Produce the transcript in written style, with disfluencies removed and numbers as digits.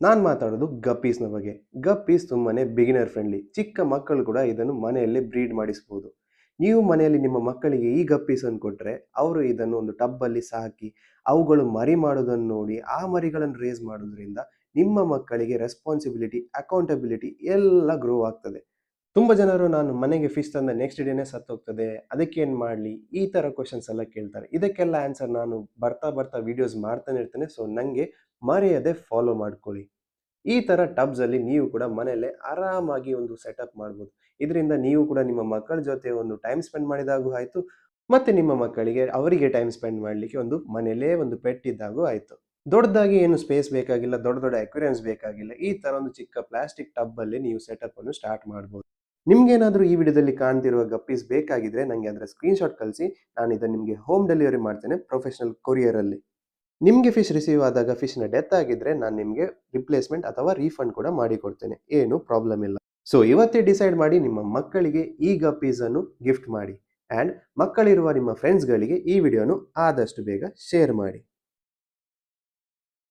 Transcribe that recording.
ನಾನು ಮಾತಾಡೋದು ಗಪ್ಪೀಸ್ನ ಬಗ್ಗೆ. ಗಪ್ಪೀಸ್ ತುಂಬಾನೇ ಬಿಗಿನರ್ ಫ್ರೆಂಡ್ಲಿ. ಚಿಕ್ಕ ಮಕ್ಕಳು ಕೂಡ ಇದನ್ನು ಮನೆಯಲ್ಲೇ ಬ್ರೀಡ್ ಮಾಡಿಸ್ಬೋದು. ನೀವು ಮನೆಯಲ್ಲಿ ನಿಮ್ಮ ಮಕ್ಕಳಿಗೆ ಈ ಗಪ್ಪೀಸನ್ನು ಕೊಟ್ಟರೆ ಅವರು ಇದನ್ನು ಒಂದು ಟಬ್ಬಲ್ಲಿ ಸಾಕಿ ಅವುಗಳು ಮರಿ ಮಾಡೋದನ್ನು ನೋಡಿ ಆ ಮರಿಗಳನ್ನು ರೇಸ್ ಮಾಡೋದ್ರಿಂದ ನಿಮ್ಮ ಮಕ್ಕಳಿಗೆ ರೆಸ್ಪಾನ್ಸಿಬಿಲಿಟಿ, ಅಕೌಂಟಬಿಲಿಟಿ ಎಲ್ಲ ಗ್ರೋ ಆಗ್ತದೆ. ತುಂಬ ಜನರು ನಾನು ಮನೆಗೆ ಫಿಶ್ ತಂದ ನೆಕ್ಸ್ಟ್ ಡೇನೇ ಸತ್ತೋಗ್ತದೆ, ಅದಕ್ಕೇನು ಮಾಡಲಿ, ಈ ಥರ ಕ್ವಶನ್ಸ್ ಎಲ್ಲ ಕೇಳ್ತಾರೆ. ಇದಕ್ಕೆಲ್ಲ ಆನ್ಸರ್ ನಾನು ಬರ್ತಾ ಬರ್ತಾ ವಿಡಿಯೋಸ್ ಮಾಡ್ತಾನೆ ಇರ್ತೇನೆ. ಸೊ ನನಗೆ ಮರೆಯದೆ ಫಾಲೋ ಮಾಡ್ಕೊಳ್ಳಿ. ಈ ಥರ ಟಬ್ಸಲ್ಲಿ ನೀವು ಕೂಡ ಮನೆಯಲ್ಲೇ ಆರಾಮಾಗಿ ಒಂದು ಸೆಟಪ್ ಮಾಡ್ಬೋದು. ಇದರಿಂದ ನೀವು ಕೂಡ ನಿಮ್ಮ ಮಕ್ಕಳ ಜೊತೆ ಒಂದು ಟೈಮ್ ಸ್ಪೆಂಡ್ ಮಾಡಿದಾಗೂ ಆಯಿತು, ಮತ್ತು ನಿಮ್ಮ ಮಕ್ಕಳಿಗೆ ಅವರಿಗೆ ಟೈಮ್ ಸ್ಪೆಂಡ್ ಮಾಡಲಿಕ್ಕೆ ಒಂದು ಮನೆಯಲ್ಲೇ ಒಂದು ಪೆಟ್ ಇದ್ದಾಗೂ ಆಯಿತು. ದೊಡ್ಡದಾಗಿ ಏನು ಸ್ಪೇಸ್ ಬೇಕಾಗಿಲ್ಲ, ದೊಡ್ಡ ದೊಡ್ಡ ಅಕ್ವೇರಿಯಮ್ಸ್ ಬೇಕಾಗಿಲ್ಲ. ಈ ಥರ ಒಂದು ಚಿಕ್ಕ ಪ್ಲಾಸ್ಟಿಕ್ ಟಬ್ಬಲ್ಲಿ ನೀವು ಸೆಟಪ್ಪನ್ನು ಸ್ಟಾರ್ಟ್ ಮಾಡ್ಬೋದು. ನಿಮ್ಗೇನಾದರೂ ಈ ವಿಡಿಯೋದಲ್ಲಿ ಕಾಣ್ತಿರುವ ಗಪ್ಪೀಸ್ ಬೇಕಾಗಿದ್ರೆ ನನಗೆ ಅದರ ಸ್ಕ್ರೀನ್‌ಶಾಟ್ ಕಳಿಸಿ. ನಾನು ಇದನ್ನು ನಿಮಗೆ ಹೋಮ್ ಡೆಲಿವರಿ ಮಾಡ್ತೇನೆ ಪ್ರೊಫೆಷನಲ್ ಕೊರಿಯರಲ್ಲಿ. ನಿಮಗೆ ಫಿಶ್ ರಿಸೀವ್ ಆದಾಗ ಫಿಶ್‌ನ ಡೆತ್ ಆಗಿದ್ರೆ ನಾನು ನಿಮಗೆ ರಿಪ್ಲೇಸ್‌ಮೆಂಟ್ ಅಥವಾ ರೀಫಂಡ್ ಕೂಡ ಮಾಡಿಕೊಡ್ತೇನೆ. ಏನು ಪ್ರಾಬ್ಲಮ್ ಇಲ್ಲ. ಸೊ ಇವತ್ತೇ ಡಿಸೈಡ್ ಮಾಡಿ ನಿಮ್ಮ ಮಕ್ಕಳಿಗೆ ಈ ಗಪ್ಪೀಸನ್ನು ಗಿಫ್ಟ್ ಮಾಡಿ. ಆ್ಯಂಡ್ ಮಕ್ಕಳಿರುವ ನಿಮ್ಮ ಫ್ರೆಂಡ್ಸ್‌ಗಳಿಗೆ ಈ ವಿಡಿಯೋನು ಆದಷ್ಟು ಬೇಗ ಶೇರ್ ಮಾಡಿ.